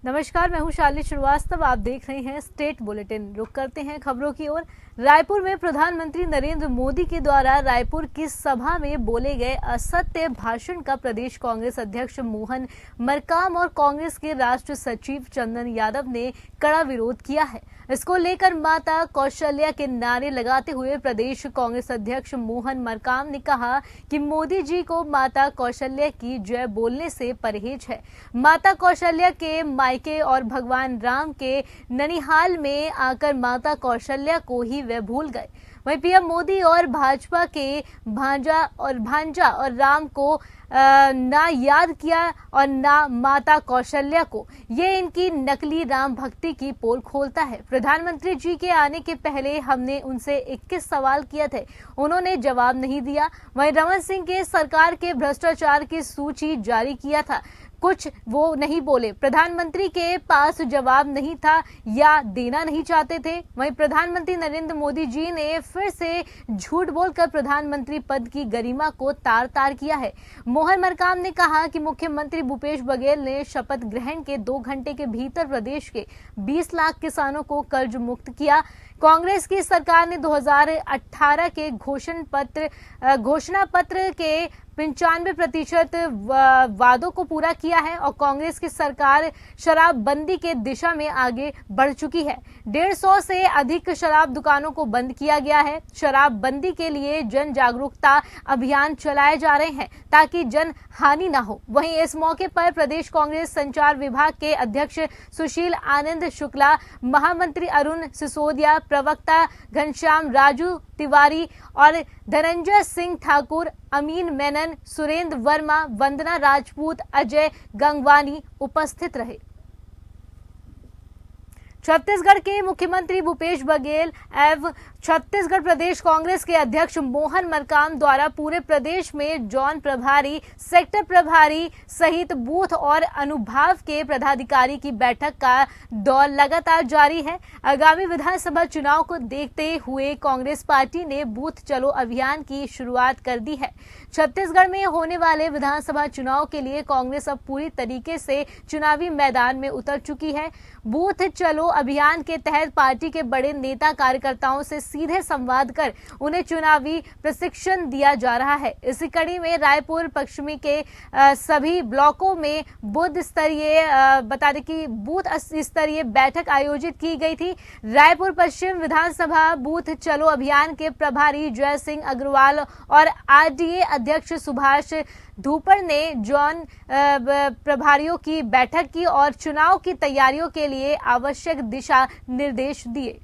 नमस्कार, मैं हूं शालिनी श्रीवास्तव। आप देख रहे हैं स्टेट बुलेटिन। रुक करते हैं खबरों की ओर। रायपुर में प्रधानमंत्री नरेंद्र मोदी के द्वारा रायपुर की सभा में बोले गए असत्य भाषण का प्रदेश कांग्रेस अध्यक्ष मोहन मरकाम और कांग्रेस के राष्ट्रीय सचिव चंदन यादव ने कड़ा विरोध किया है। इसको लेकर माता कौशल्या के नारे लगाते हुए प्रदेश कांग्रेस अध्यक्ष मोहन मरकाम ने कहा कि मोदी जी को माता कौशल्या की जय बोलने से परहेज है। माता कौशल्या के मायके और भगवान राम के ननिहाल में आकर माता कौशल्या को ही वे भूल गए। वहीं पीएम मोदी और भाजपा के भांजा और राम को ना याद किया और ना माता कौशल्या को। ये इनकी नकली राम भक्ति की पोल खोलता है। प्रधानमंत्री जी के आने के पहले हमने उनसे 21 सवाल किए थे, उन्होंने जवाब नहीं दिया। वहीं रमन सिंह के सरकार के भ्रष्टाचार की सूची जारी किया था, कुछ वो नहीं बोले। प्रधानमंत्री के पास जवाब नहीं था या देना नहीं चाहते थे। वहीं प्रधानमंत्री नरेंद्र मोदी जी ने फिर से झूठ बोलकर प्रधानमंत्री पद की गरिमा को तार तार किया है। मोहन मरकाम ने कहा कि मुख्यमंत्री भूपेश बघेल ने शपथ ग्रहण के 2 घंटे के भीतर प्रदेश के 20 लाख किसानों को कर्ज मुक्त किया। कांग्रेस की सरकार ने 2018 के घोषणा पत्र के 95% वादों को पूरा किया है और कांग्रेस की सरकार शराबबंदी के दिशा में आगे बढ़ चुकी है। 150 से अधिक शराब दुकानों को बंद किया गया है। शराबबंदी के लिए जन जागरूकता अभियान चलाए जा रहे हैं ताकि जन हानि ना हो। वहीं इस मौके पर प्रदेश कांग्रेस संचार विभाग के अध्यक्ष सुशील आनंद शुक्ला, महामंत्री अरुण सिसोदिया, प्रवक्ता घनश्याम राजू तिवारी और धनंजय सिंह ठाकुर, अमीन मेनन, सुरेंद्र वर्मा, वंदना राजपूत, अजय गंगवानी उपस्थित रहे। छत्तीसगढ़ के मुख्यमंत्री भूपेश बघेल एवं छत्तीसगढ़ प्रदेश कांग्रेस के अध्यक्ष मोहन मरकाम द्वारा पूरे प्रदेश में जोन प्रभारी, सेक्टर प्रभारी सहित बूथ और अनुभाग के पदाधिकारी की बैठक का दौर लगातार जारी है। आगामी विधानसभा चुनाव को देखते हुए कांग्रेस पार्टी ने बूथ चलो अभियान की शुरुआत कर दी है। छत्तीसगढ़ में होने वाले विधानसभा चुनाव के लिए कांग्रेस अब पूरी तरीके से चुनावी मैदान में उतर चुकी है। बूथ चलो अभियान के तहत पार्टी के बड़े नेता कार्यकर्ताओं से सीधे संवाद कर उन्हें चुनावी प्रशिक्षण दिया जा रहा है। इसी कड़ी में रायपुर पश्चिमी के सभी ब्लॉकों में बूथ स्तरीय बैठक आयोजित की गई थी। रायपुर पश्चिम विधानसभा बूथ चलो अभियान के प्रभारी जय सिंह अग्रवाल और आरडीए अध्यक्ष सुभाष धूपर ने जोन प्रभारियों की बैठक की और चुनाव की तैयारियों के लिए आवश्यक दिशा निर्देश दिए।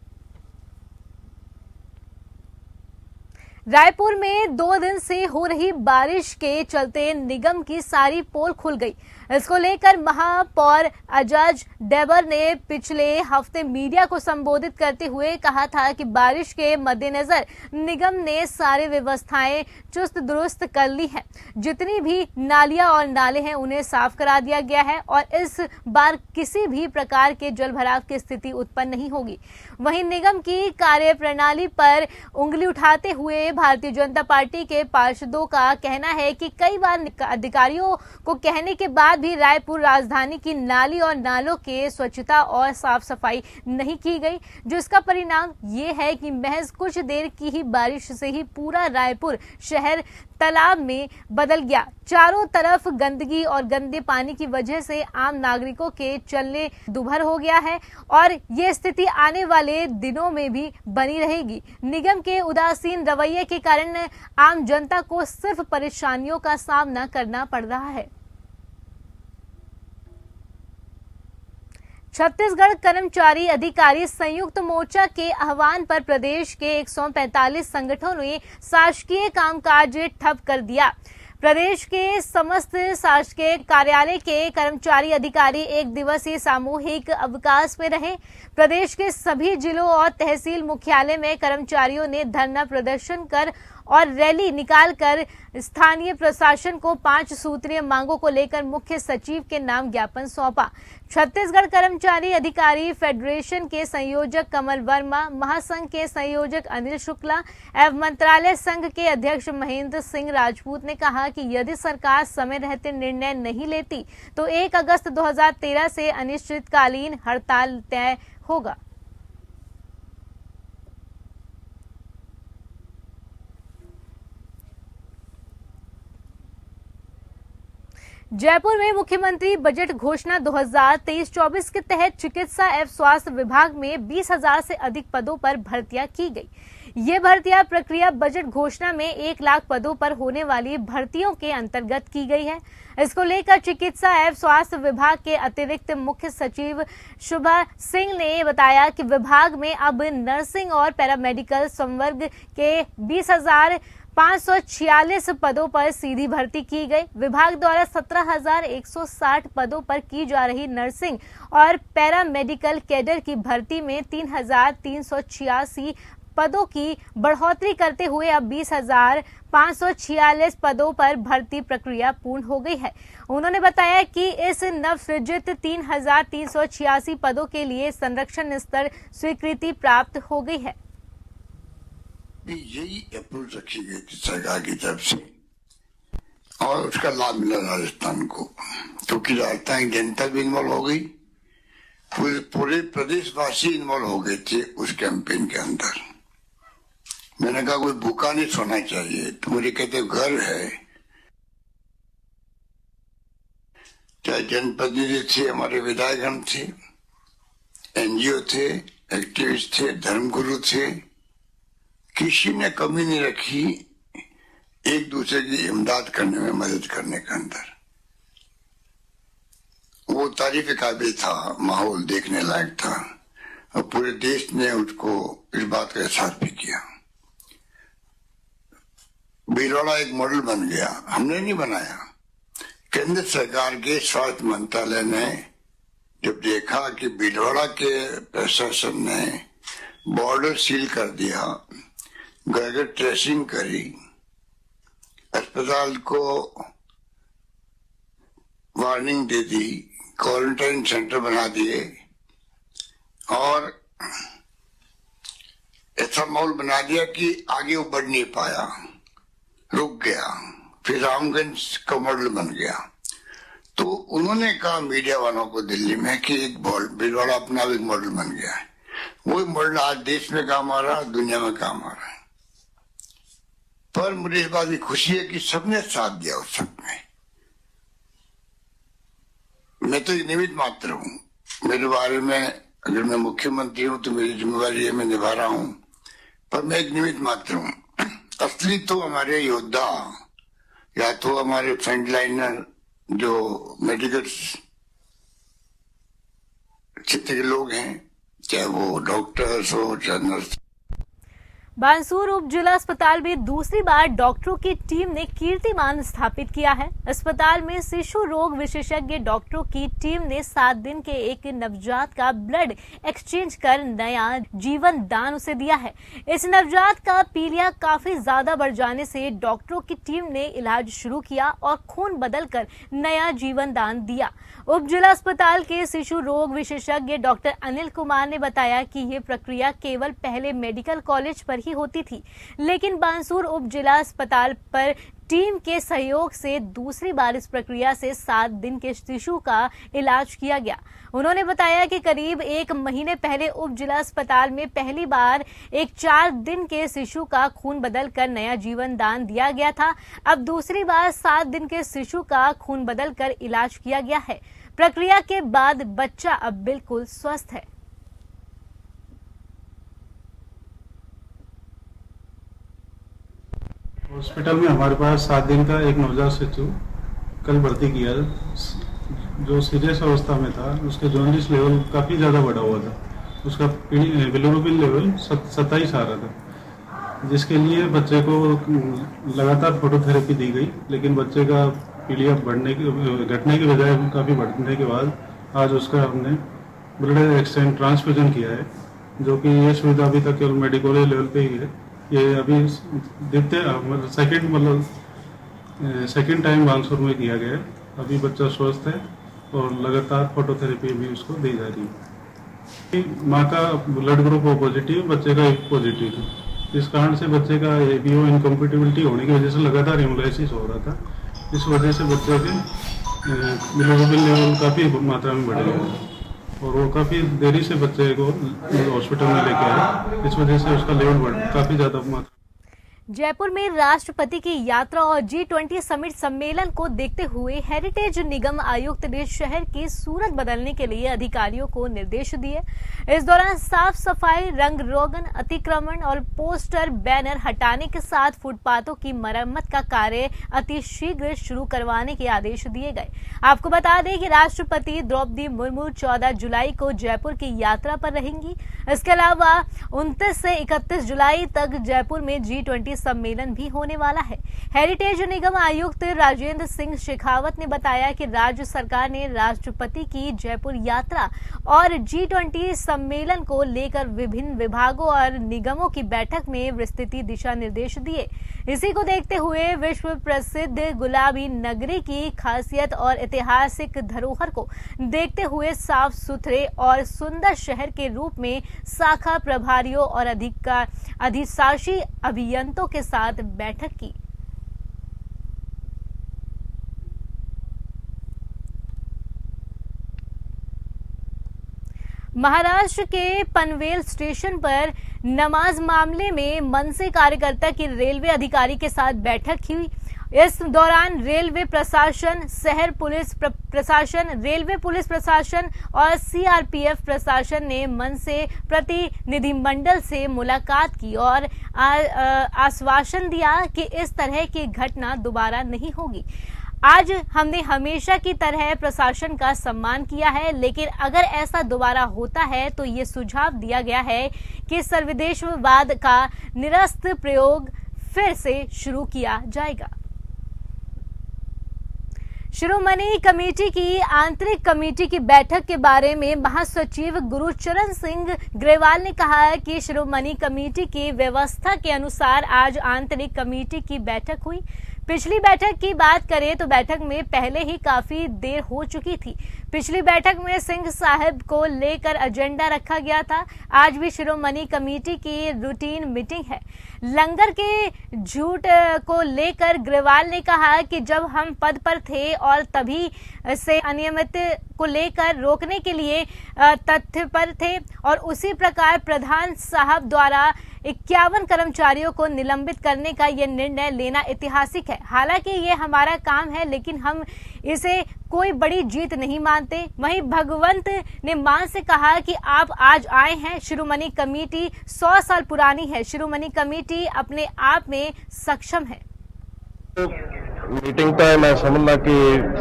रायपुर में 2 दिन से हो रही बारिश के चलते निगम की सारी पोल खुल गई। इसको लेकर महापौर अजाज डेबर ने पिछले हफ्ते मीडिया को संबोधित करते हुए कहा था कि बारिश के मद्देनजर निगम ने सारी व्यवस्थाएं चुस्त दुरुस्त कर ली है। जितनी भी नालियां और नाले हैं उन्हें साफ करा दिया गया है और इस बार किसी भी प्रकार के जलभराव की स्थिति उत्पन्न नहीं होगी। वहीं निगम की कार्यप्रणाली पर उंगली उठाते हुए भारतीय जनता पार्टी के पार्षदों का कहना है कि कई बार अधिकारियों को कहने के बाद भी रायपुर राजधानी की नाली और नालों के स्वच्छता और साफ सफाई नहीं की गई, जिसका परिणाम ये है कि महज कुछ देर की ही बारिश से ही पूरा रायपुर शहर तालाब में बदल गया। चारों तरफ गंदगी और गंदे पानी की वजह से आम नागरिकों के चलने दुभर हो गया है और ये स्थिति आने वाले दिनों में भी बनी रहेगी। निगम के उदासीन रवैये के कारण आम जनता को सिर्फ परेशानियों का सामना करना पड़ रहा है। छत्तीसगढ़ कर्मचारी अधिकारी संयुक्त मोर्चा के आह्वान पर प्रदेश के 145 संगठनों ने शासकीय कामकाज ठप कर दिया। प्रदेश के समस्त शासकीय कार्यालय के कर्मचारी अधिकारी 1 दिवसीय सामूहिक अवकाश में रहे। प्रदेश के सभी जिलों और तहसील मुख्यालय में कर्मचारियों ने धरना प्रदर्शन कर और रैली निकालकर स्थानीय प्रशासन को 5 सूत्रीय मांगों को लेकर मुख्य सचिव के नाम ज्ञापन सौंपा। छत्तीसगढ़ कर्मचारी अधिकारी फेडरेशन के संयोजक कमल वर्मा, महासंघ के संयोजक अनिल शुक्ला एवं मंत्रालय संघ के अध्यक्ष महेंद्र सिंह राजपूत ने कहा कि यदि सरकार समय रहते निर्णय नहीं लेती तो 1 अगस्त 2013 से अनिश्चितकालीन हड़ताल तय होगा। जयपुर में मुख्यमंत्री बजट घोषणा 2023-24 के तहत चिकित्सा एवं स्वास्थ्य विभाग में 20,000 से अधिक पदों पर भर्तियां की गई। ये भर्तियां प्रक्रिया बजट घोषणा में 1 लाख पदों पर होने वाली भर्तियों के अंतर्गत की गई है। इसको लेकर चिकित्सा एवं स्वास्थ्य विभाग के अतिरिक्त मुख्य सचिव शुभा सिंह ने बताया कि विभाग में अब नर्सिंग और पैरामेडिकल संवर्ग के 20,546 पदों पर सीधी भर्ती की गई। विभाग द्वारा 17,160 पदों पर की जा रही नर्सिंग और पैरामेडिकल कैडर की भर्ती में 3,386 पदों की बढ़ोतरी करते हुए अब 20,546 पदों पर भर्ती प्रक्रिया पूर्ण हो गई है। उन्होंने बताया कि इस नवसृजित 3,386 पदों के लिए संरक्षण स्तर स्वीकृति प्राप्त हो गई है। यही अप्रोच रखी गई थी सरकार की तरफ से और उसका लाभ मिला राजस्थान को, क्योंकि राजस्थान की जनता भी इन्वॉल्व हो गई, पूरे प्रदेशवासी इन्वॉल्व हो गए थे उस कैंपेन के अंदर। मैंने कहा कोई भूखा नहीं सोना चाहिए, तो मुझे कहते घर है, चाहे जनप्रतिनिधि थे, हमारे विधायकगण थे, एनजीओ थे, एक्टिविस्ट थे, धर्मगुरु थे, किसी ने कमी नहीं रखी एक दूसरे की इमदाद करने में, मदद करने के अंदर। वो तारीफ काबिल था, माहौल देखने लायक था और पूरे देश ने उसको इस बात का एहसास भी किया। भीलवाड़ा एक मॉडल बन गया, हमने नहीं बनाया। केंद्र सरकार के स्वास्थ्य मंत्रालय ने जब देखा कि भीलवाड़ा के प्रशासन ने बॉर्डर सील कर दिया, घर ट्रेसिंग करी, अस्पताल को वार्निंग दे दी, क्वारंटाइन सेंटर बना दिए और ऐसा माहौल बना दिया कि आगे वो बढ़ नहीं पाया, रुक गया। फिर रामगंज का मॉडल बन गया। तो उन्होंने कहा मीडिया वालों को दिल्ली में कि एक भीलवाड़ा अपना एक मॉडल बन गया है। वही मॉडल आज देश में काम आ रहा है, दुनिया में काम आ रहा है। पर मुझे इस बात की खुशी है कि सबने साथ दिया उस सब में। मैं तो एक निमित्त मात्र हूँ। मेरे बारे में अगर मैं मुख्यमंत्री हूँ तो मेरी जिम्मेवारी है, मैं निभा रहा हूँ, पर मैं एक निमित्त मात्र हूँ। असली तो हमारे योद्धा या तो हमारे फ्रंटलाइनर जो मेडिकल क्षेत्र के लोग हैं, चाहे वो डॉक्टर्स हो चाहे नर्स। बानसूर उप जिला अस्पताल में दूसरी बार डॉक्टरों की टीम ने कीर्तिमान स्थापित किया है। अस्पताल में शिशु रोग विशेषज्ञ डॉक्टरों की टीम ने 7 दिन के एक नवजात का ब्लड एक्सचेंज कर नया जीवन दान उसे दिया है। इस नवजात का पीलिया काफी ज्यादा बढ़ जाने से डॉक्टरों की टीम ने इलाज शुरू किया और खून बदलकर नया जीवन दान दिया। उप जिला अस्पताल के शिशु रोग विशेषज्ञ डॉक्टर अनिल कुमार ने बताया कि ये प्रक्रिया केवल पहले मेडिकल कॉलेज पर ही होती थी, लेकिन बानसूर उप जिला अस्पताल पर टीम के सहयोग से दूसरी बार इस प्रक्रिया से 7 दिन के शिशु का इलाज किया गया। उन्होंने बताया कि करीब 1 महीने पहले उप जिला अस्पताल में पहली बार एक 4 दिन के शिशु का खून बदलकर नया जीवन दान दिया गया था। अब दूसरी बार 7 दिन के शिशु का खून बदलकर इलाज किया गया है। प्रक्रिया के बाद बच्चा अब बिल्कुल स्वस्थ है। हॉस्पिटल में हमारे पास 7 दिन का एक नवजात शिशु कल भर्ती किया, जो सीरियस अवस्था में था। उसके जॉन्डिस लेवल काफ़ी ज़्यादा बढ़ा हुआ था। उसका बिलिरुबिन लेवल 27 आ रहा था, जिसके लिए बच्चे को लगातार फोटोथेरेपी दी गई, लेकिन बच्चे का पीलिया घटने के बजाय काफ़ी बढ़ने के बाद आज उसका हमने ब्लड एक्सचेंज ट्रांसफ्यूजन किया है, जो कि ये सुविधा अभी तक केवल मेडिकल लेवल पे ही है ये अभी सेकंड टाइम बांसुर में किया गया है। अभी बच्चा स्वस्थ है और लगातार फोटोथेरेपी भी उसको दी जा रही है। माँ का ब्लड ग्रुप ओ पॉजिटिव, बच्चे का एक पॉजिटिव है। इस कारण से बच्चे का एबीओ इनकम्पेटिबिलिटी होने की वजह से लगातार हेमोलाइसिस हो रहा था। इस वजह से बच्चे के बिलोरुबिन लेवल काफ़ी मात्रा में बढ़ गया और वो काफ़ी देरी से बच्चे को हॉस्पिटल में लेके आए। इस वजह से उसका लेवल काफ़ी ज़्यादा मात्रा। जयपुर में राष्ट्रपति की यात्रा और G20 समिट सम्मेलन को देखते हुए हेरिटेज निगम आयुक्त ने शहर की सूरत बदलने के लिए अधिकारियों को निर्देश दिए। इस दौरान साफ सफाई, रंग रोगन, अतिक्रमण और पोस्टर बैनर हटाने के साथ फुटपाथों की मरम्मत का कार्य अतिशीघ्र शुरू करवाने के आदेश दिए गए। आपको बता दें कि राष्ट्रपति द्रौपदी मुर्मू 14 जुलाई को जयपुर की यात्रा पर रहेंगी। इसके अलावा 29 से 31 जुलाई तक जयपुर में G20 सम्मेलन भी होने वाला है। हेरिटेज निगम आयुक्त राजेंद्र सिंह शेखावत ने बताया कि राज्य सरकार ने राष्ट्रपति की जयपुर यात्रा और G20 सम्मेलन को लेकर विभिन्न विभागों और निगमों की बैठक में विस्तृत दिशा निर्देश दिए। इसी को देखते हुए विश्व प्रसिद्ध गुलाबी नगरी की खासियत और ऐतिहासिक धरोहर को देखते हुए साफ सुथरे और सुंदर शहर के रूप में शाखा प्रभारियों और अधिशासी अभियंतों के साथ बैठक की। महाराष्ट्र के पनवेल स्टेशन पर नमाज मामले में मनसे कार्यकर्ता की रेलवे अधिकारी के साथ बैठक हुई। इस दौरान रेलवे प्रशासन, शहर पुलिस प्रशासन, रेलवे पुलिस प्रशासन और सीआरपीएफ प्रशासन ने मनसे प्रतिनिधिमंडल से मुलाकात की और आश्वासन दिया कि इस तरह की घटना दोबारा नहीं होगी। आज हमने हमेशा की तरह प्रशासन का सम्मान किया है, लेकिन अगर ऐसा दोबारा होता है तो ये सुझाव दिया गया है कि सर्वदेशवाद का निरस्त प्रयोग फिर से शुरू किया जाएगा। शिरोमणि कमेटी की आंतरिक कमेटी की बैठक के बारे में महासचिव गुरुचरण सिंह ग्रेवाल ने कहा है कि शिरोमणि कमेटी की व्यवस्था के अनुसार आज आंतरिक कमेटी की बैठक हुई। पिछली बैठक की बात करें तो बैठक में पहले ही काफी देर हो चुकी थी। पिछली बैठक में सिंह साहिब को लेकर एजेंडा रखा गया था। आज भी शिरोमणि कमेटी की रूटीन मीटिंग है। लंगर के झूठ को लेकर ग्रेवाल ने कहा कि जब हम पद पर थे और तभी से अनियमित को लेकर रोकने के लिए तथ्य पर थे और उसी प्रकार प्रधान साहब द्वारा 51 कर्मचारियों को निलंबित करने का यह निर्णय लेना ऐतिहासिक है। हालांकि ये हमारा काम है, लेकिन हम इसे कोई बड़ी जीत नहीं मानते। वहीं भगवंत ने मान से कहा कि आप आज आए हैं। शिरोमणि कमेटी 100 साल पुरानी है। शिरोमणि कमेटी अपने आप में सक्षम है। मीटिंग तो मैं समझना कि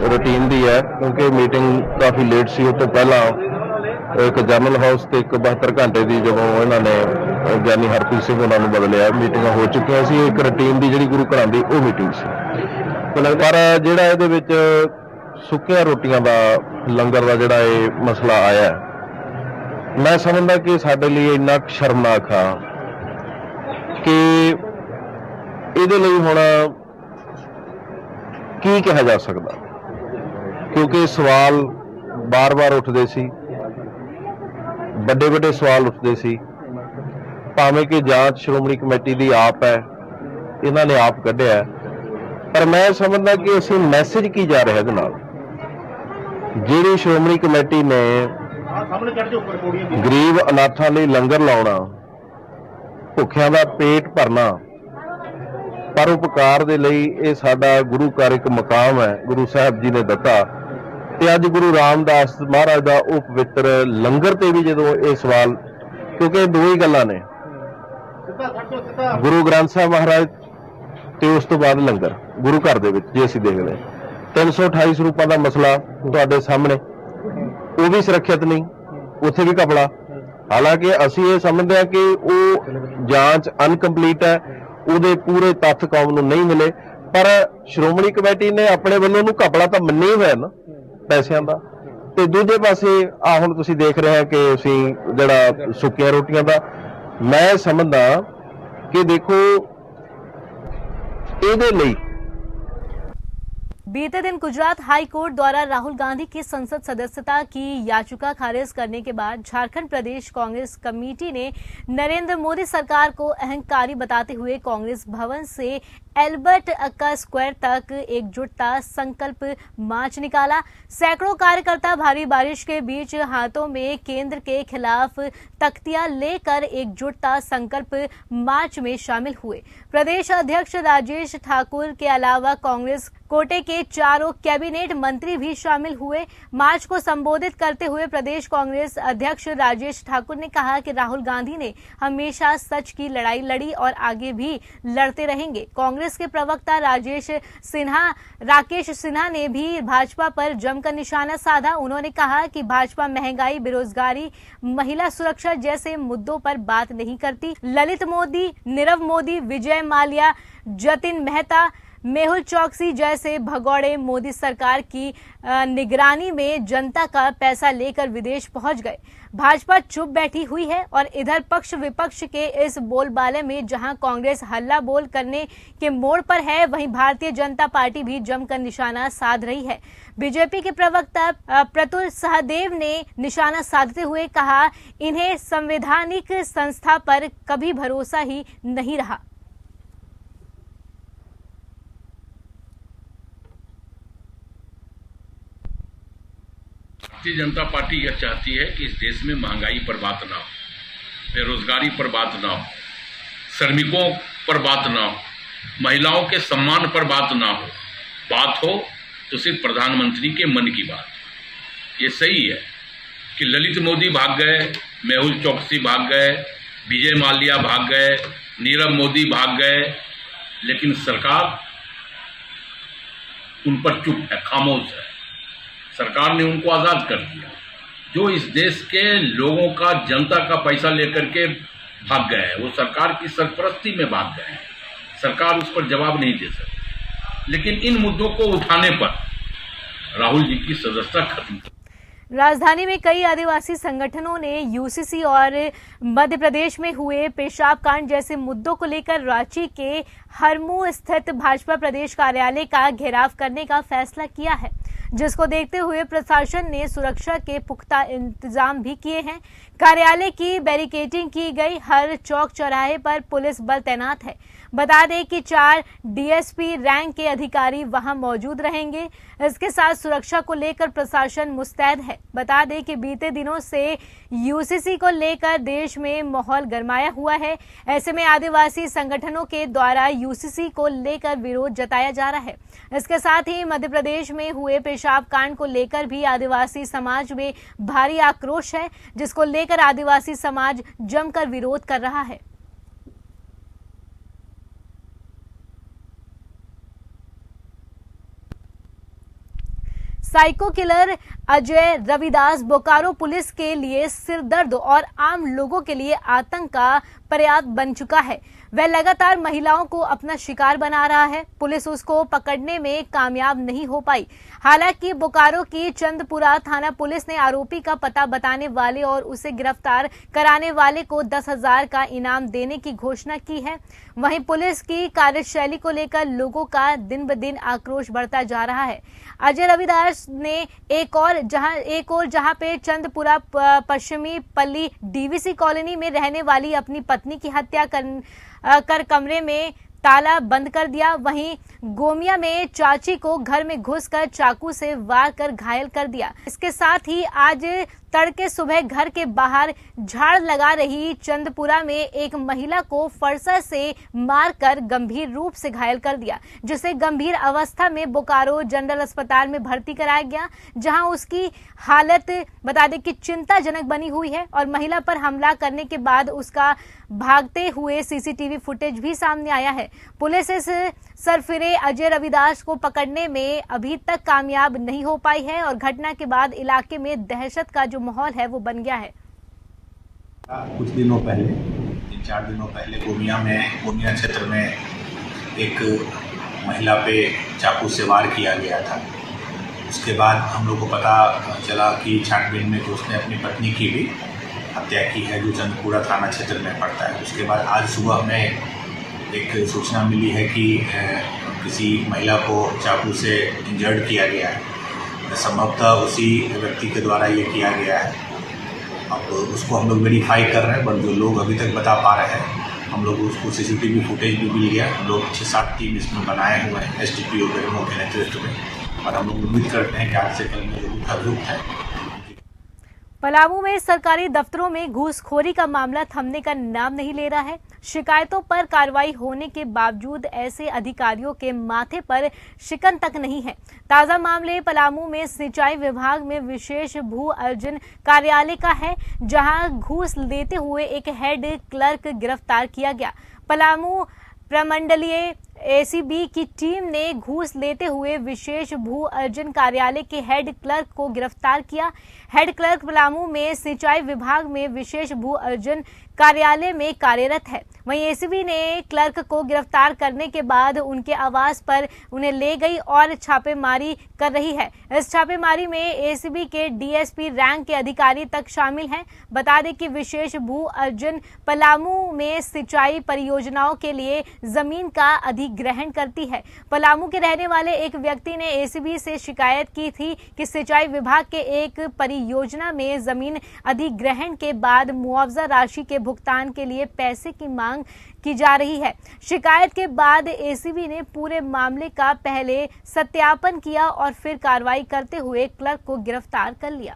रूटीन दी है, क्योंकि मीटिंग काफी लेट सी। उस तो पहला एक जनरल हाउस से 72 घंटे की जो इन्होंने ਗਿਆਨੀ ਹਰਪ੍ਰੀਤ ਸਿੰਘ ਉਹਨਾਂ ਨੂੰ ਬਦਲਿਆ ਮੀਟਿੰਗਾਂ ਹੋ ਚੁੱਕੀਆਂ ਸੀ। ਇੱਕ ਰੂਟੀਨ ਦੀ ਜਿਹੜੀ ਗੁਰੂ ਘਰਾਂ ਦੀ ਉਹ ਮੀਟਿੰਗ ਸੀ। ਪਰ ਜਿਹੜਾ ਇਹਦੇ ਵਿੱਚ ਸੁੱਕੀਆਂ ਰੋਟੀਆਂ ਦਾ ਲੰਗਰ ਦਾ ਜਿਹੜਾ ਇਹ ਮਸਲਾ ਆਇਆ, ਮੈਂ ਸਮਝਦਾ ਕਿ ਸਾਡੇ ਲਈ ਇੰਨਾ ਸ਼ਰਮਨਾਕ ਆ ਕਿ ਇਹਦੇ ਲਈ ਹੁਣ ਕੀ ਕਿਹਾ ਜਾ ਸਕਦਾ, ਕਿਉਂਕਿ ਸਵਾਲ ਬਾਰ-ਬਾਰ ਉੱਠਦੇ ਸੀ, ਵੱਡੇ-ਵੱਡੇ ਸਵਾਲ ਉੱਠਦੇ ਸੀ। ਭਾਵੇਂ ਕਿ ਜਾਂਚ ਸ਼੍ਰੋਮਣੀ ਕਮੇਟੀ ਦੀ ਆਪ ਹੈ, ਇਹਨਾਂ ਨੇ ਆਪ ਕੱਢਿਆ, ਪਰ ਮੈਂ ਸਮਝਦਾ ਕਿ ਅਸੀਂ ਮੈਸੇਜ ਕੀ ਜਾ ਰਿਹਾ ਇਹਦੇ ਨਾਲ। ਜਿਹੜੀ ਸ਼੍ਰੋਮਣੀ ਕਮੇਟੀ ਨੇ ਗਰੀਬ ਅਨਾਥਾਂ ਲਈ ਲੰਗਰ ਲਾਉਣਾ, ਭੁੱਖਿਆਂ ਦਾ ਪੇਟ ਭਰਨਾ, ਪਰਉਪਕਾਰ ਦੇ ਲਈ ਇਹ ਸਾਡਾ ਗੁਰੂ ਘਰ ਇੱਕ ਮਕਾਮ ਹੈ, ਗੁਰੂ ਸਾਹਿਬ ਜੀ ਨੇ ਦਿੱਤਾ। ਤੇ ਅੱਜ ਗੁਰੂ ਰਾਮਦਾਸ ਮਹਾਰਾਜ ਦਾ ਉਹ ਪਵਿੱਤਰ ਲੰਗਰ ਤੇ ਵੀ ਜਦੋਂ ਇਹ ਸਵਾਲ, ਕਿਉਂਕਿ ਦੋ ਹੀ ਗੱਲਾਂ ਨੇ, ਗੁਰੂ ਗ੍ਰੰਥ ਸਾਹਿਬ ਮਹਾਰਾਜ ਤੇ ਉਸ ਤੋਂ ਬਾਅਦ ਲੰਗਰ ਗੁਰੂ ਘਰ ਦੇ ਵਿੱਚ। ਜੇ ਅਸੀਂ ਦੇਖਦੇ 328 ਸਰੂਪਾਂ ਦਾ ਮਸਲਾ ਤੁਹਾਡੇ ਸਾਹਮਣੇ, ਉਹ ਵੀ ਸੁਰੱਖਿਅਤ ਨਹੀਂ, ਉੱਥੇ ਵੀ ਘਪਲਾ। ਹਾਲਾਂਕਿ ਅਸੀਂ ਇਹ ਸਮਝਦੇ ਹਾਂ ਕਿ ਉਹ ਜਾਂਚ ਅਨਕੰਪਲੀਟ ਹੈ, ਉਹਦੇ ਪੂਰੇ ਤੱਥ ਕੌਮ ਨੂੰ ਨਹੀਂ ਮਿਲੇ, ਪਰ ਸ਼੍ਰੋਮਣੀ ਕਮੇਟੀ ਨੇ ਆਪਣੇ ਵੱਲੋਂ ਉਹਨੂੰ ਘਪਲਾ ਤਾਂ ਮੰਨਿਆ ਹੋਇਆ ਨਾ ਪੈਸਿਆਂ ਦਾ। ਤੇ ਦੂਜੇ ਪਾਸੇ ਆ ਹੁਣ ਤੁਸੀਂ ਦੇਖ ਰਹੇ ਹੋ ਕਿ ਅਸੀਂ ਜਿਹੜਾ ਸੁੱਕੀਆਂ ਰੋਟੀਆਂ ਦਾ, ਮੈਂ ਸਮਝਦਾ कि देखो ਇਹਦੇ ਲਈ बीते दिन गुजरात हाई कोर्ट द्वारा राहुल गांधी की संसद सदस्यता की याचिका खारिज करने के बाद झारखंड प्रदेश कांग्रेस कमेटी ने नरेंद्र मोदी सरकार को अहंकारी बताते हुए कांग्रेस भवन से एल्बर्ट अक्का स्क्वायर तक एकजुटता संकल्प मार्च निकाला। सैकड़ों कार्यकर्ता भारी बारिश के बीच हाथों में केंद्र के खिलाफ तख्तियां लेकर एकजुटता संकल्प मार्च में शामिल हुए। प्रदेश अध्यक्ष राजेश ठाकुर के अलावा कांग्रेस कोटे के चारों कैबिनेट मंत्री भी शामिल हुए। मार्च को संबोधित करते हुए प्रदेश कांग्रेस अध्यक्ष राजेश ठाकुर ने कहा कि राहुल गांधी ने हमेशा सच की लड़ाई लड़ी और आगे भी लड़ते रहेंगे। कांग्रेस के प्रवक्ता राकेश सिन्हा ने भी भाजपा पर जमकर निशाना साधा। उन्होंने कहा कि भाजपा महंगाई, बेरोजगारी, महिला सुरक्षा जैसे मुद्दों पर बात नहीं करती। ललित मोदी, नीरव मोदी, विजय माल्या, जतिन मेहता, मेहुल चौकसी जैसे भगौड़े मोदी सरकार की निगरानी में जनता का पैसा लेकर विदेश पहुंच गए। भाजपा चुप बैठी हुई है और इधर पक्ष विपक्ष के इस बोलबाले में जहां कांग्रेस हल्ला बोल करने के मोड़ पर है, वहीं भारतीय जनता पार्टी भी जमकर निशाना साध रही है। बीजेपी के प्रवक्ता प्रतुल सहदेव ने निशाना साधते हुए कहा, इन्हें संवैधानिक संस्था पर कभी भरोसा ही नहीं रहा। भारतीय जनता पार्टी यह चाहती है कि इस देश में महंगाई पर बात ना हो, बेरोजगारी पर बात ना हो, श्रमिकों पर बात ना हो, महिलाओं के सम्मान पर बात ना हो। बात हो तो सिर्फ प्रधानमंत्री के मन की बात। ये सही है कि ललित मोदी भाग गए, मेहुल चौकसी भाग गए, विजय माल्या भाग गए, नीरव मोदी भाग गए, लेकिन सरकार उन पर चुप है, खामोश है। सरकार ने उनको आज़ाद कर दिया। जो इस देश के लोगों का, जनता का पैसा लेकर के भाग गए हैं, वो सरकार की सरपरस्ती में भाग गए हैं। सरकार उस पर जवाब नहीं दे सकती। लेकिन इन मुद्दों को उठाने पर राहुल जी की सदस्यता खत्म। राजधानी में कई आदिवासी संगठनों ने यूसीसी और मध्य प्रदेश में हुए पेशाब कांड जैसे मुद्दों को लेकर रांची के हरमू स्थित भाजपा प्रदेश कार्यालय का घेराव करने का फैसला किया है, जिसको देखते हुए प्रशासन ने सुरक्षा के पुख्ता इंतजाम भी किए हैं। कार्यालय की बैरिकेडिंग की गई, हर चौक चौराहे पर पुलिस बल तैनात है। बता दें कि 4 डीएसपी रैंक के अधिकारी वहां मौजूद रहेंगे। इसके साथ सुरक्षा को लेकर प्रशासन मुस्तैद है। बता दें कि बीते दिनों से यूसीसी को लेकर देश में माहौल गरमाया हुआ है। ऐसे में आदिवासी संगठनों के द्वारा यूसीसी को लेकर विरोध जताया जा रहा है। इसके साथ ही मध्य प्रदेश में हुए पेशाब कांड को लेकर भी आदिवासी समाज में भारी आक्रोश है, जिसको लेकर आदिवासी समाज जमकर विरोध कर रहा है। Psycho killer Ajay Ravidas Bokaro police के लिए सिरदर्द और आम लोगों के लिए आतंक का पर्याय बन चुका है। वह लगातार महिलाओं को अपना शिकार बना रहा है। पुलिस उसको पकड़ने में कामयाब नहीं हो पाई। हालांकि बोकारो की चंदपुरा थाना पुलिस ने आरोपी का पता बताने वाले और उसे गिरफ्तार कराने वाले को 10,000 का इनाम देने की घोषणा की है। वहीं पुलिस की कार्यशैली को लेकर लोगों का दिन ब दिन आक्रोश बढ़ता जा रहा है। अजय रविदास ने एक और जहां पे चंदपुरा पश्चिमी पल्ली डीवीसी कॉलोनी में रहने वाली अपनी पत्नी की हत्या कर कमरे में ताला बंद कर दिया। वहीं गोमिया में चाची को घर में घुसकर चाकू से वार कर घायल कर दिया। इसके साथ ही आज तड़के सुबह घर के बाहर झाड़ लगा रही चंदपुरा में एक महिला को फरसा से मारकर गंभीर रूप से घायल कर दिया, जिसे गंभीर अवस्था में बोकारो जनरल अस्पताल में भर्ती कराया गया, जहां उसकी हालत बता दें कि चिंताजनक बनी हुई है। और महिला पर हमला करने के बाद उसका भागते हुए सीसीटीवी फुटेज भी सामने आया है। पुलिस इस सरफिरे अजय रविदास को पकड़ने में अभी तक कामयाब नहीं हो पाई है और घटना के बाद इलाके में दहशत का जो माहौल है वो बन गया है। कुछ दिनों पहले, 3-4 दिनों पहले गोमिया क्षेत्र में एक महिला पे चाकू से वार किया गया था। उसके बाद हम लोग को पता चला कि छानबीन में कि उसने अपनी पत्नी की भी हत्या की है, जो चंदपुरा थाना क्षेत्र में पड़ता है। उसके बाद आज सुबह हमें एक सूचना मिली है कि किसी महिला को चाकू से इंजर्ड किया गया है। संभवतः उसी व्यक्ति के द्वारा ये किया गया है। अब उसको हम लोग वेरीफाई कर रहे हैं, बट जो लोग अभी तक बता पा रहे हैं, हम लोग उसको सीसीटीवी फुटेज भी मिल गया। हम लोग 6-7 टीम इसमें बनाए हुए हैं SDPO बेरमो के नेतृत्व में, और हम लोग उम्मीद करते हैं कि आज से कल में जो भी अभियुक्त है। पलामू में सरकारी दफ्तरों में घूसखोरी का मामला थमने का नाम नहीं ले रहा है। शिकायतों पर कार्रवाई होने के बावजूद ऐसे अधिकारियों के माथे पर शिकन तक नहीं है। ताजा मामले पलामू में सिंचाई विभाग में विशेष भू अर्जन कार्यालय का है, जहां घूस लेते हुए एक हेड क्लर्क गिरफ्तार किया गया। पलामू प्रमंडलीय ACB की टीम ने घूस लेते हुए विशेष भू अर्जन कार्यालय के हेड क्लर्क को गिरफ्तार किया। हेड क्लर्क पलामू में सिंचाई विभाग में विशेष भू अर्जन कार्यालय में कार्यरत है। वहीं ACB ने क्लर्क को गिरफ्तार करने के बाद उनके आवास पर उन्हें ले गई और छापेमारी कर रही है। इस छापेमारी में ACB के DSP रैंक के अधिकारी तक शामिल हैं। बता दें कि विशेष भू अर्जन पलामू में सिंचाई परियोजनाओं के लिए जमीन का अधिग्रहण करती है। पलामू के रहने वाले एक व्यक्ति ने ACB से शिकायत की थी कि सिंचाई विभाग के एक परियोजना में जमीन अधिग्रहण के बाद मुआवजा राशि के भुगतान के लिए पैसे की मांग की जा रही है। शिकायत के बाद ACB ने पूरे मामले का पहले सत्यापन किया और फिर कार्रवाई करते हुए क्लर्क को गिरफ्तार कर लिया।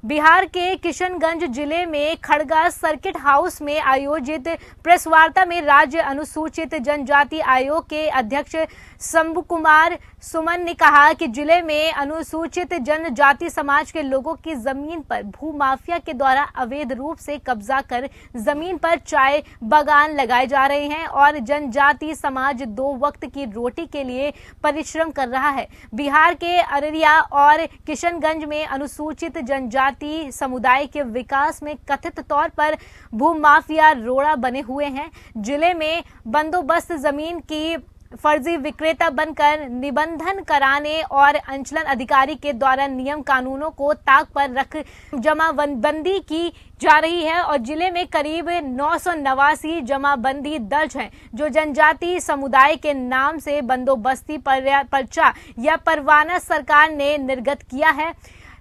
बिहार के किशनगंज जिले में खड़गा सर्किट हाउस में आयोजित प्रेस वार्ता में राज्य अनुसूचित जनजाति आयोग के अध्यक्ष शंभू कुमार सुमन ने कहा कि जिले में अनुसूचित जनजाति समाज के लोगों की जमीन पर भू माफिया के द्वारा अवैध रूप से कब्जा कर जमीन पर चाय बागान लगाए जा रहे हैं और जनजाति समाज 2 वक्त की रोटी के लिए परिश्रम कर रहा है। बिहार के अररिया और किशनगंज में अनुसूचित जनजाति समुदाय के विकास में कथित तौर पर भू माफिया रोड़ा बने हुए हैं। जिले में बंदोबस्त जमीन की फर्जी विक्रेता बनकर निबंधन कराने और अंचलन अधिकारी के द्वारा नियम कानूनों को ताक पर रख जमाबंदी की जा रही है और जिले में करीब 989 जमाबंदी दर्ज हैं, जो जनजाति समुदाय के नाम से बंदोबस्ती पर्चा या परवाना सरकार ने निर्गत किया है।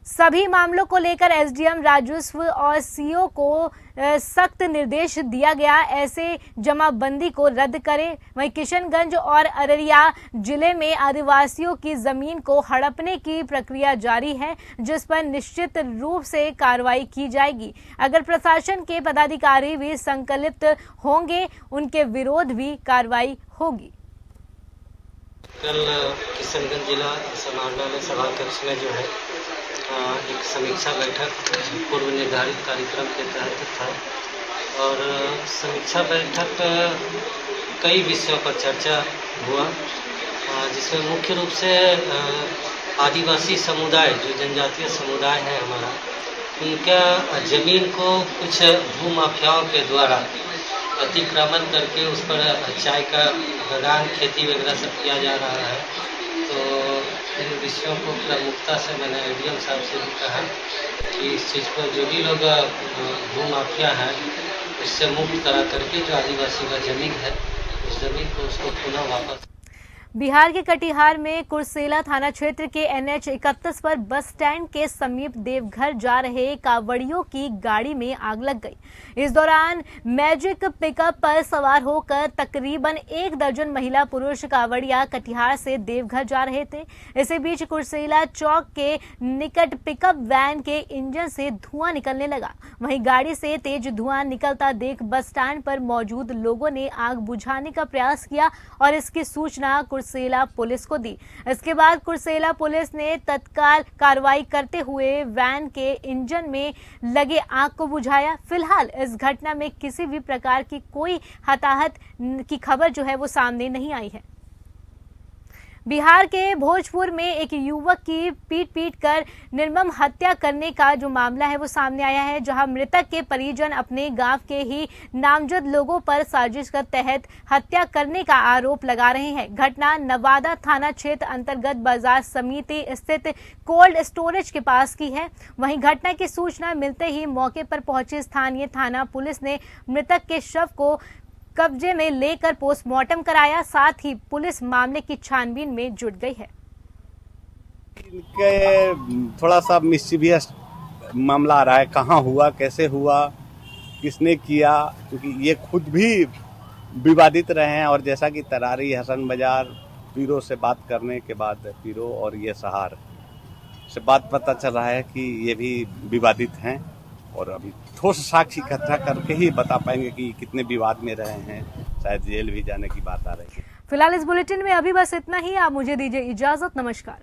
सभी मामलों को लेकर SDM राजस्व और CO को सख्त निर्देश दिया गया, ऐसे जमाबंदी को रद्द करें। वहीं किशनगंज और अररिया जिले में आदिवासियों की जमीन को हड़पने की प्रक्रिया जारी है, जिस पर निश्चित रूप से कार्रवाई की जाएगी। अगर प्रशासन के पदाधिकारी भी संकल्पित होंगे, उनके विरोध भी कार्रवाई होगी। कल किशनगंज जिला समाहरणालय सभा कक्ष में जो है एक समीक्षा बैठक पूर्व निर्धारित कार्यक्रम के तहत था और समीक्षा बैठक कई विषयों पर चर्चा हुआ, जिसमें मुख्य रूप से आदिवासी समुदाय जो जनजातीय समुदाय है हमारा, उनका ज़मीन को कुछ भू माफियाओं के द्वारा अतिक्रमण करके उस पर चाय का बागान खेती वगैरह सब किया जा रहा है। तो इन विषयों को प्रमुखता से मैंने ADM साहब से भी कहा कि इस चीज़ पर जो भी लोग भू माफिया हैं उससे मुक्त करा करके जो आदिवासी का ज़मीन है उस ज़मीन को उसको पुनः वापस। बिहार के कटिहार में कुर्सेला थाना क्षेत्र के NH 31 पर बस स्टैंड के समीप देवघर जा रहे कावड़ियों की गाड़ी में आग लग गई। इस दौरान मैजिक पिकअप पर सवार होकर तकरीबन 1 दर्जन महिला पुरुष कावड़िया कटिहार से देवघर जा रहे थे। इसी बीच कुर्सेला चौक के निकट पिकअप वैन के इंजन से धुआं निकलने लगा। वहीं गाड़ी से तेज धुआं निकलता देख बस स्टैंड पर मौजूद लोगों ने आग बुझाने का प्रयास किया और इसकी सूचना कुर्सेला पुलिस को दी। इसके बाद कुर्सेला पुलिस ने तत्काल कार्रवाई करते हुए वैन के इंजन में लगे आग को बुझाया। फिलहाल इस घटना में किसी भी प्रकार की कोई हताहत की खबर जो है वो सामने नहीं आई है। बिहार के भोजपुर में एक युवक की पीट कर निर्मम हत्या करने का जो मामला है वो सामने आया है, जहां मृतक के परिजन अपने गांव के ही नामजद लोगों पर साजिश के तहत हत्या करने का आरोप लगा रहे हैं। घटना नवादा थाना क्षेत्र अंतर्गत बाजार समिति स्थित कोल्ड स्टोरेज के पास की है। वहीं घटना की सूचना मिलते ही मौके पर पहुंची स्थानीय थाना पुलिस ने मृतक के शव को कब्जे में लेकर पोस्टमार्टम कराया। साथ ही पुलिस मामले की छानबीन में जुट गई है। इनके थोड़ा सा मिस्चीवियस मामला आ रहा है, कहाँ हुआ, कैसे हुआ, किसने किया, क्योंकि ये खुद भी विवादित रहे हैं। और जैसा कि तरारी, हसन बाजार, पीरो से बात करने के बाद पीरो और ये सहार से बात पता चल रहा है कि ये भी विवादित हैं और अभी ठोस साक्षी इकट्ठा करके ही बता पाएंगे कि कितने विवाद में रहे हैं। शायद जेल भी जाने की बात आ रही है। फिलहाल इस बुलेटिन में अभी बस इतना ही। आप मुझे दीजिए इजाजत। नमस्कार।